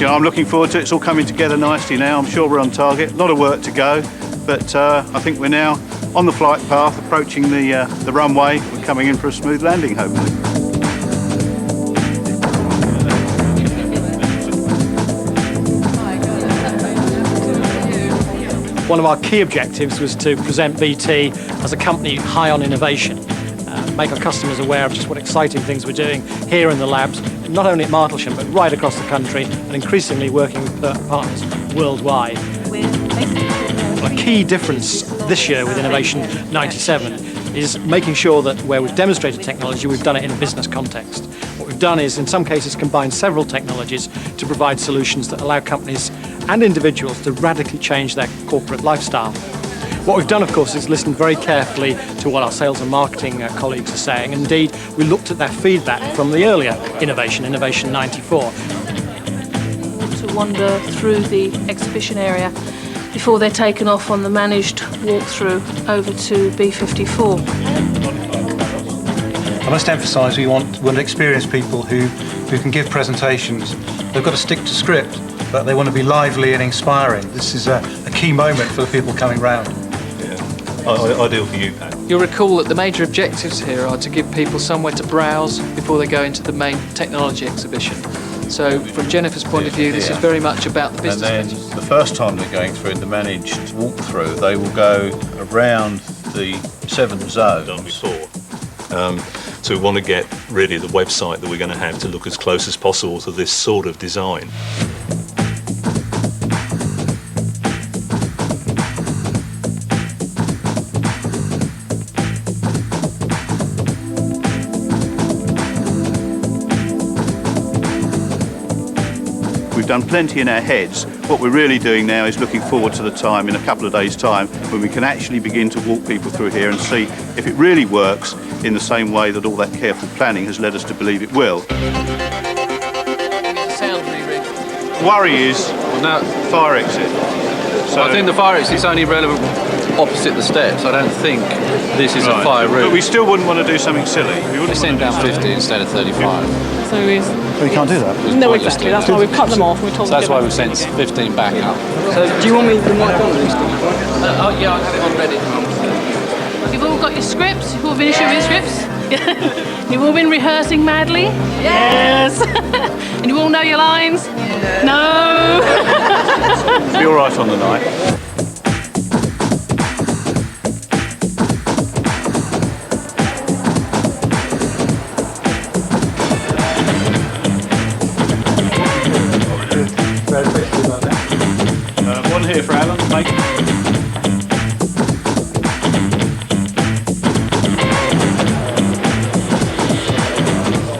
You know, I'm looking forward to it. It's all coming together nicely now. I'm sure we're on target. A lot of work to go, but I think we're now on the flight path, approaching the runway. We're coming in for a smooth landing, hopefully. One of our key objectives was to present BT as a company high on innovation, make our customers aware of just what exciting things we're doing here in the labs, not only at Martlesham, but right across the country, and increasingly working with partners worldwide. A key difference this year with Innovation 97 is making sure that where we've demonstrated technology, we've done it in a business context. What we've done is, in some cases, combine several technologies to provide solutions that allow companies and individuals to radically change their corporate lifestyle. What we've done, of course, is listened very carefully to what our sales and marketing colleagues are saying. Indeed, we looked at their feedback from the earlier Innovation 94. To wander through the exhibition area before they're taken off on the managed walkthrough over to B54. I must emphasise we want experienced people who can give presentations. They've got to stick to script, but they want to be lively and inspiring. This is a key moment for the people coming round. Yeah, ideal for you, Pat. You'll recall that the major objectives here are to give people somewhere to browse before they go into the main technology exhibition. So from Jennifer's point of view, this is very much about the business. And then the first time they're going through the managed walkthrough, they will go around the 7 zones. Done before. So we want to get really the website that we're going to have to look as close as possible to this sort of design. We've done plenty in our heads. What we're really doing now is looking forward to the time in a couple of days' time when we can actually begin to walk people through here and see if it really works in the same way that all that careful planning has led us to believe it will. Sound re-rig. Worry is fire exit. So I think the fire exit is only relevant opposite the steps. I don't think this is a fire route. But we still wouldn't want to do something silly. We wouldn't Send down 50 instead of 35. So Well, you can't do that. no, exactly. That's why we've cut them off. We told So that's them why we've sent 15 back up. So do you want me the mic on? Oh yeah, I have it on ready. You've all got your scripts? You've all finished your scripts? You've all been rehearsing madly? Yes! And you all know your lines? Yeah. No! be all right on the night. One here for Alan, mate.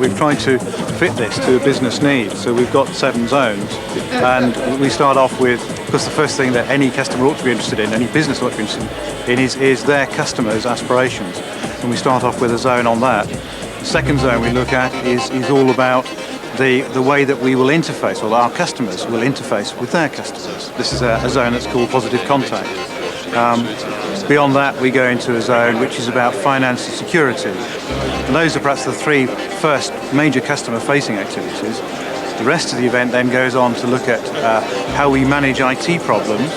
We've tried to fit this to a business need, so we've got 7 zones, and we start off with, because the first thing that any customer ought to be interested in, any business ought to be interested in, is their customers' aspirations, and we start off with a zone on that. The second zone we look at is all about the way that we will interface, or our customers will interface with their customers. This is a zone that's called positive contact. Beyond that, we go into a zone which is about finance and security. And those are perhaps the 3 first major customer-facing activities. The rest of the event then goes on to look at how we manage IT problems,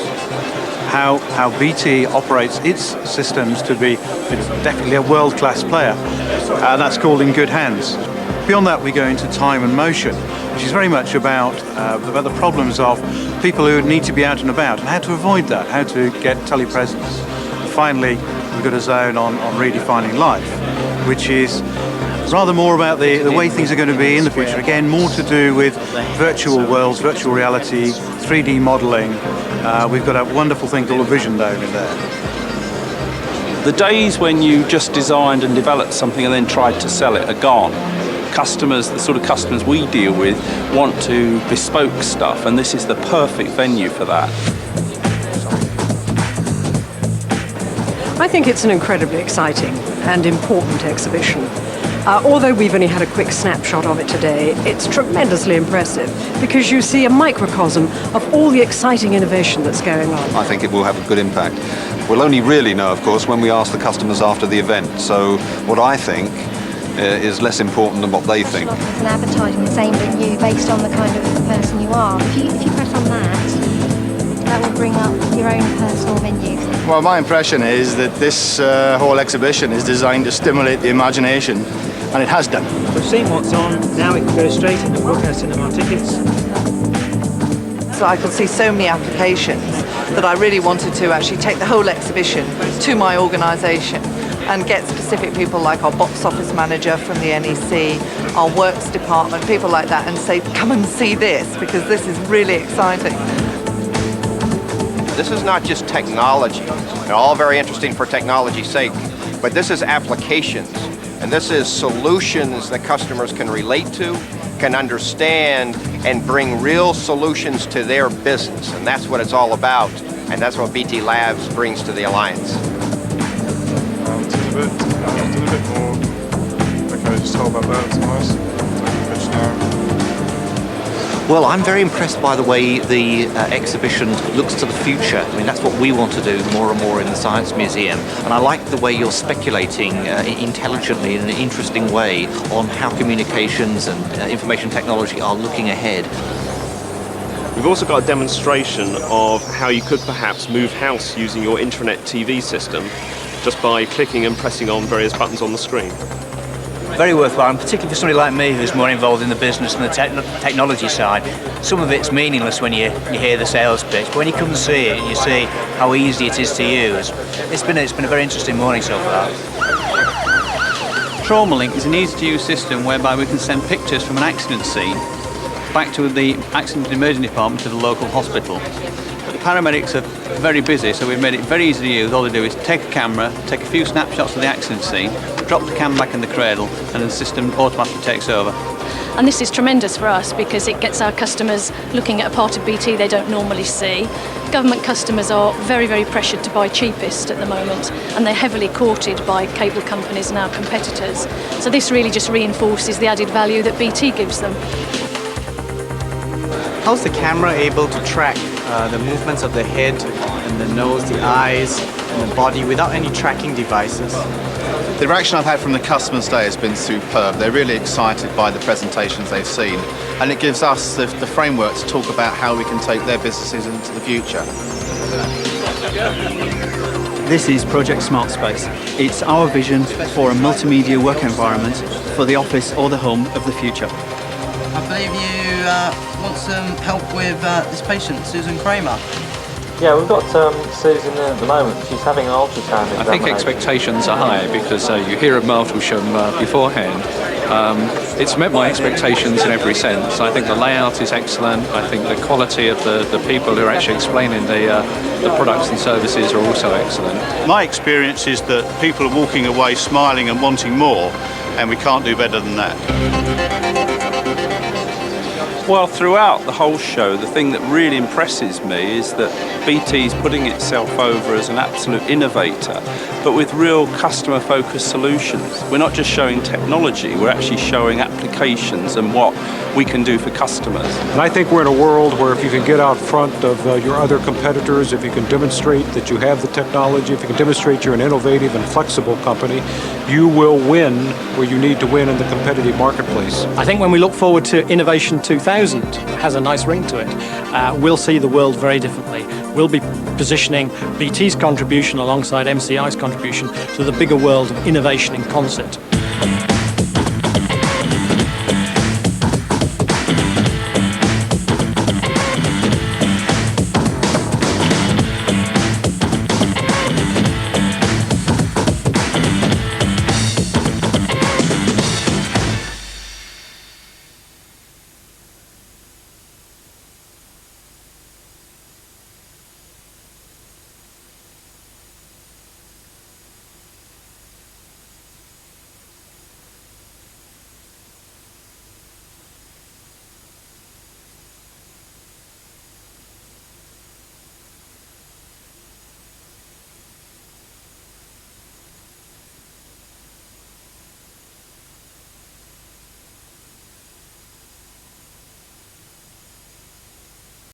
how BT operates its systems to be definitely a world-class player. That's called In Good Hands. Beyond that, we go into time and motion, which is very much about the problems of people who need to be out and about and how to avoid that, how to get telepresence. And finally, we've got a zone on redefining life, which is rather more about the way things are going to be in the future. Again, more to do with virtual worlds, virtual reality, 3D modelling. We've got a wonderful thing called a vision dome in there. The days when you just designed and developed something and then tried to sell it are gone. Customers, the sort of customers we deal with, want to bespoke stuff, and this is the perfect venue for that. I think it's an incredibly exciting and important exhibition. Although we've only had a quick snapshot of it today, it's tremendously impressive because you see a microcosm of all the exciting innovation that's going on. I think it will have a good impact. We'll only really know, of course, when we ask the customers after the event. So what I think is less important than what they think. There's an advertising that's aimed at you based on the kind of person you are. If you press on that will bring up your own personal menu. Well, my impression is that this whole exhibition is designed to stimulate the imagination, and it has done. We've seen what's on, now we can go straight into broadcast cinema tickets. So I could see so many applications that I really wanted to actually take the whole exhibition to my organisation and get specific people like our box office manager from the NEC, our works department, people like that, and say, come and see this, because this is really exciting. This is not just technology. They're all very interesting for technology's sake, but this is applications, and this is solutions that customers can relate to, can understand, and bring real solutions to their business, and that's what it's all about, and that's what BT Labs brings to the Alliance. A bit more. Okay, just hold that there, it's nice. Take a pitch now. Well, I'm very impressed by the way the exhibition looks to the future. I mean, that's what we want to do more and more in the Science Museum. And I like the way you're speculating intelligently in an interesting way on how communications and information technology are looking ahead. We've also got a demonstration of how you could perhaps move house using your intranet TV system just by clicking and pressing on various buttons on the screen. Very worthwhile, and particularly for somebody like me who's more involved in the business and the technology side. Some of it's meaningless when you hear the sales pitch, but when you come and see it and you see how easy it is to use, it's been a very interesting morning so far. TraumaLink is an easy-to-use system whereby we can send pictures from an accident scene back to the accident and emergency department to the local hospital. The paramedics are very busy, so we've made it very easy to use. All they do is take a camera, take a few snapshots of the accident scene, drop the cam back in the cradle, and the system automatically takes over. And this is tremendous for us because it gets our customers looking at a part of BT they don't normally see. Government customers are very, very pressured to buy cheapest at the moment, and they're heavily courted by cable companies and our competitors. So this really just reinforces the added value that BT gives them. How's the camera able to track the movements of the head and the nose, the eyes and the body without any tracking devices? The reaction I've had from the customers today has been superb. They're really excited by the presentations they've seen, and it gives us the framework to talk about how we can take their businesses into the future. This is Project Smart Space. It's our vision for a multimedia work environment for the office or the home of the future. I believe you want some help with this patient, Susan Kramer. Yeah, we've got Susan at the moment. She's having an ultrasound examination. I think expectations are high because you hear of Martlesham beforehand. It's met my expectations in every sense. I think the layout is excellent. I think the quality of the people who are actually explaining the products and services are also excellent. My experience is that people are walking away smiling and wanting more, and we can't do better than that. Well, throughout the whole show, the thing that really impresses me is that BT is putting itself over as an absolute innovator, but with real customer-focused solutions. We're not just showing technology, we're actually showing applications and what we can do for customers. And I think we're in a world where if you can get out front of your other competitors, if you can demonstrate that you have the technology, if you can demonstrate you're an innovative and flexible company, you will win where you need to win in the competitive marketplace. I think when we look forward to Innovation 2000, it has a nice ring to it. We'll see the world very differently. We'll be positioning BT's contribution alongside MCI's contribution to the bigger world of innovation in concert.